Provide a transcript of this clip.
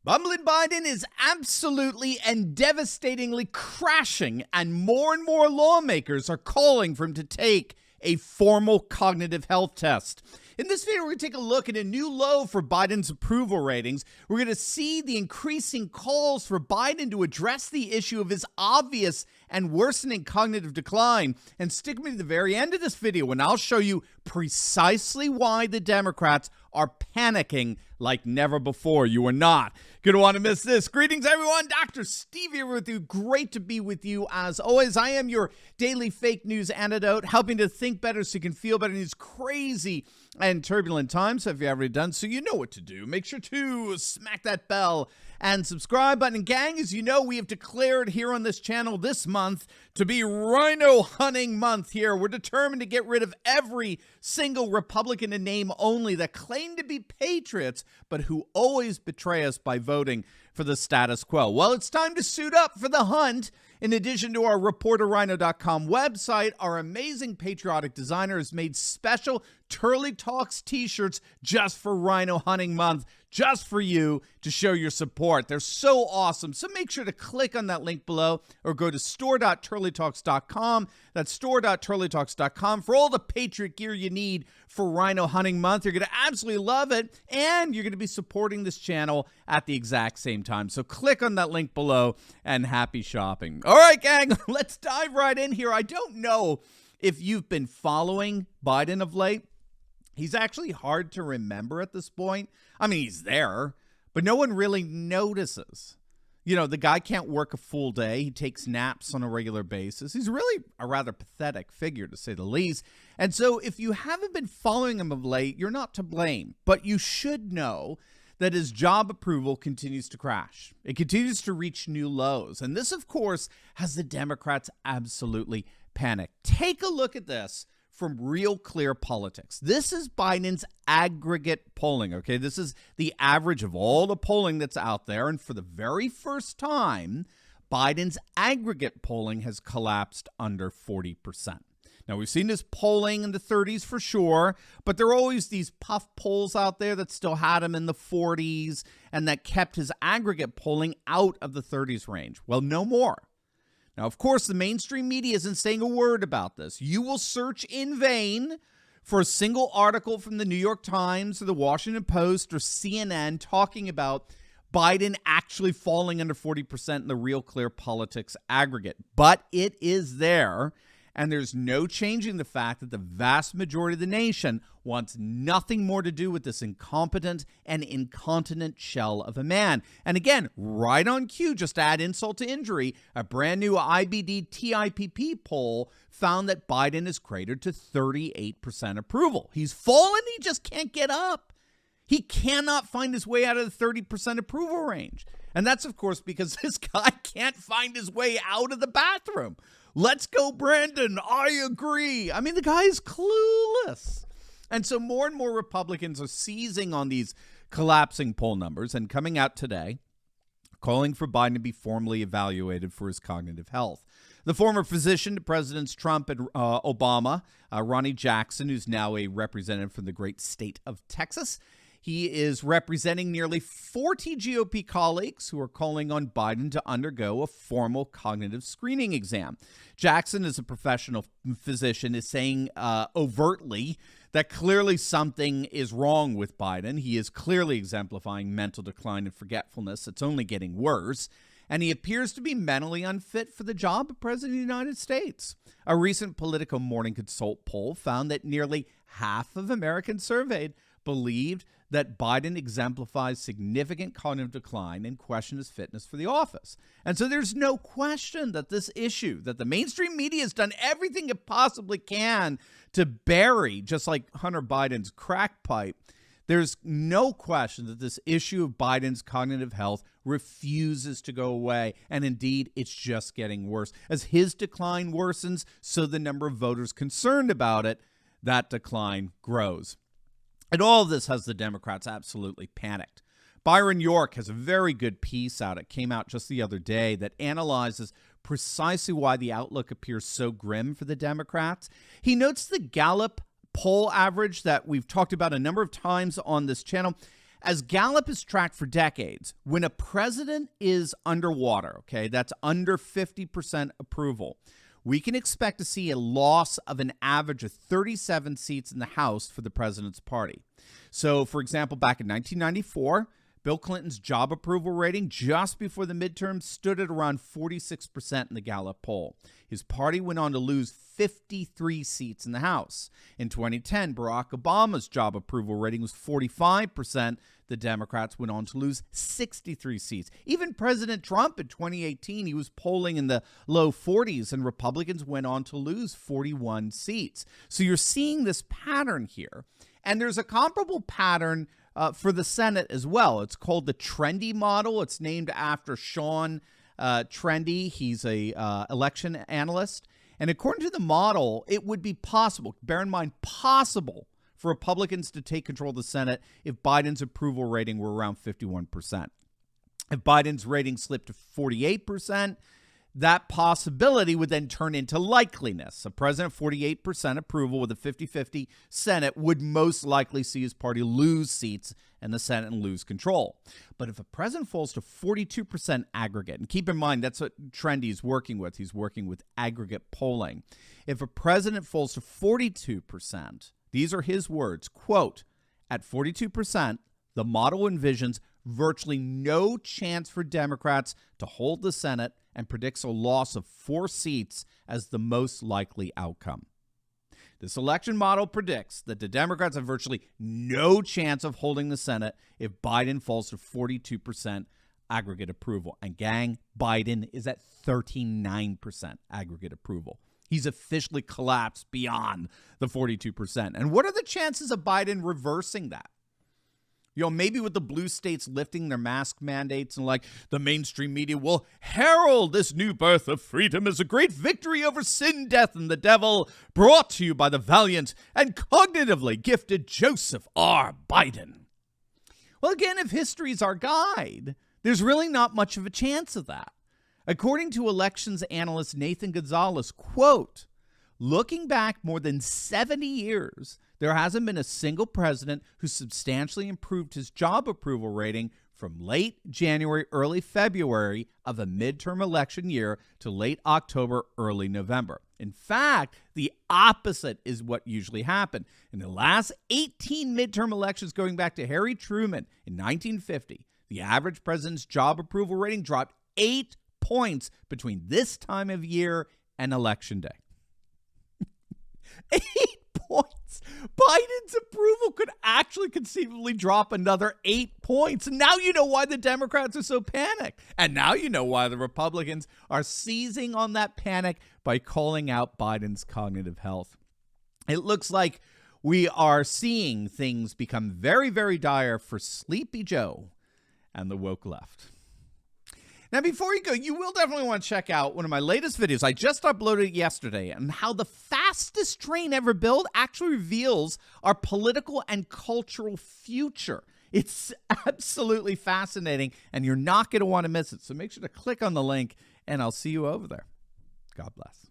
Bumblin Biden is absolutely and devastatingly crashing, and more lawmakers are calling for him to take a formal cognitive health test. In this video, we're going to take a look at a new low for Biden's approval ratings. We're going to see the increasing calls for Biden to address the issue of his obvious and worsening cognitive decline. And stick with me to the very end of this video, and I'll show you precisely why the Democrats are panicking like never before. You are not going to want to miss this. Greetings, everyone. Dr. Steve here with you. Great to be with you. As always, I am your daily fake news antidote, helping to think better so you can feel better in these crazy and turbulent times. So if you haven't done so, you know what to do. Make sure to smack that bell and subscribe button. And gang, as you know, we have declared here on this channel this month to be Rhino Hunting Month here. We're determined to get rid of every single Republican in name only that claim to be patriots, but who always betray us by voting for the status quo. Well, it's time to suit up for the hunt. In addition to our ReporterRhino.com website, our amazing patriotic designer has made special Turley Talks t-shirts just for Rhino Hunting Month, just for you to show your support. They're so awesome. So make sure to click on that link below or go to store.turleytalks.com. That's store.turleytalks.com for all the Patriot gear you need for Rhino Hunting Month. You're going to absolutely love it, and you're going to be supporting this channel at the exact same time. So click on that link below, and happy shopping. All right, gang, let's dive right in here. I don't know if you've been following Biden of late. He's actually hard to remember at this point. I mean, he's there, but no one really notices. You know, the guy can't work a full day. He takes naps on a regular basis. He's really a rather pathetic figure, to say the least. And so if you haven't been following him of late, you're not to blame. But you should know that his job approval continues to crash. It continues to reach new lows. And this, of course, has the Democrats absolutely panicked. Take a look at this from Real Clear Politics. This is Biden's aggregate polling, okay? This is the average of all the polling that's out there. And for the very first time, Biden's aggregate polling has collapsed under 40%. Now, we've seen this polling in the 30s for sure, but there are always these puff polls out there that still had him in the 40s and that kept his aggregate polling out of the 30s range. Well, no more. Now, of course, the mainstream media isn't saying a word about this. You will search in vain for a single article from the New York Times or the Washington Post or CNN talking about Biden actually falling under 40% in the Real Clear Politics aggregate. But it is there, and there's no changing the fact that the vast majority of the nation wants nothing more to do with this incompetent and incontinent shell of a man. And again, right on cue, just to add insult to injury, a brand new IBD TIPP poll found that Biden is cratered to 38% approval. He's fallen, he just can't get up. He cannot find his way out of the 30% approval range. And that's, of course, because this guy can't find his way out of the bathroom. Let's go, Brandon. I agree. I mean, the guy is clueless. And so more and more Republicans are seizing on these collapsing poll numbers and coming out today, calling for Biden to be formally evaluated for his cognitive health. The former physician to Presidents Trump and Obama, Ronnie Jackson, who's now a representative from the great state of Texas, he is representing nearly 40 GOP colleagues who are calling on Biden to undergo a formal cognitive screening exam. Jackson, as a professional physician, is saying overtly that clearly something is wrong with Biden. He is clearly exemplifying mental decline and forgetfulness. It's only getting worse. And he appears to be mentally unfit for the job of President of the United States. A recent Politico Morning Consult poll found that nearly half of Americans surveyed believed that Biden exemplifies significant cognitive decline and questioned his fitness for the office. And so there's no question that this issue, that the mainstream media has done everything it possibly can to bury, just like Hunter Biden's crack pipe, there's no question that this issue of Biden's cognitive health refuses to go away. And indeed, it's just getting worse. As his decline worsens, so the number of voters concerned about it, that decline grows. And all of this has the Democrats absolutely panicked. Byron York has a very good piece out. It came out just the other day that analyzes precisely why the outlook appears so grim for the Democrats. He notes the Gallup poll average that we've talked about a number of times on this channel As Gallup has tracked for decades, when a president is underwater, okay, that's under 50% approval, we can expect to see a loss of an average of 37 seats in the House for the president's party. So, for example, back in 1994, Bill Clinton's job approval rating just before the midterms stood at around 46% in the Gallup poll. His party went on to lose 53 seats in the House. In 2010, Barack Obama's job approval rating was 45%. The Democrats went on to lose 63 seats. Even President Trump in 2018, he was polling in the low 40s, and Republicans went on to lose 41 seats. So you're seeing this pattern here. And there's a comparable pattern for the Senate as well. It's called the Trendy model. It's named after Sean Trendy. He's a election analyst. And according to the model, it would be possible, bear in mind, possible for Republicans to take control of the Senate if Biden's approval rating were around 51%. If Biden's rating slipped to 48%, that possibility would then turn into likeliness. A president 48% approval with a 50-50 Senate would most likely see his party lose seats in the Senate and lose control. But if a president falls to 42% aggregate, and keep in mind that's what Trendy's working with. He's working with aggregate polling. If a president falls to 42%, these are his words, quote, at 42%, the model envisions virtually no chance for Democrats to hold the Senate and predicts a loss of 4 seats as the most likely outcome. This election model predicts that the Democrats have virtually no chance of holding the Senate if Biden falls to 42% aggregate approval. And gang, Biden is at 39% aggregate approval. He's officially collapsed beyond the 42%. And what are the chances of Biden reversing that? You know, maybe with the blue states lifting their mask mandates and like the mainstream media will herald this new birth of freedom as a great victory over sin, death, and the devil, brought to you by the valiant and cognitively gifted Joseph R. Biden. Well, again, if history's our guide, there's really not much of a chance of that. According to elections analyst Nathan Gonzalez, quote, looking back more than 70 years, there hasn't been a single president who substantially improved his job approval rating from late January, early February of a midterm election year to late October, early November. In fact, the opposite is what usually happened. In the last 18 midterm elections going back to Harry Truman in 1950, the average president's job approval rating dropped 8 points between this time of year and election day. 8 points. Biden's approval could actually conceivably drop another 8 points. And now you know why the Democrats are so panicked. And now you know why the Republicans are seizing on that panic by calling out Biden's cognitive health. It looks like we are seeing things become very, very dire for Sleepy Joe and the woke left. Now, before you go, you will definitely want to check out one of my latest videos. I just uploaded it yesterday on how the fastest train ever built actually reveals our political and cultural future. It's absolutely fascinating, and you're not going to want to miss it. So make sure to click on the link, and I'll see you over there. God bless.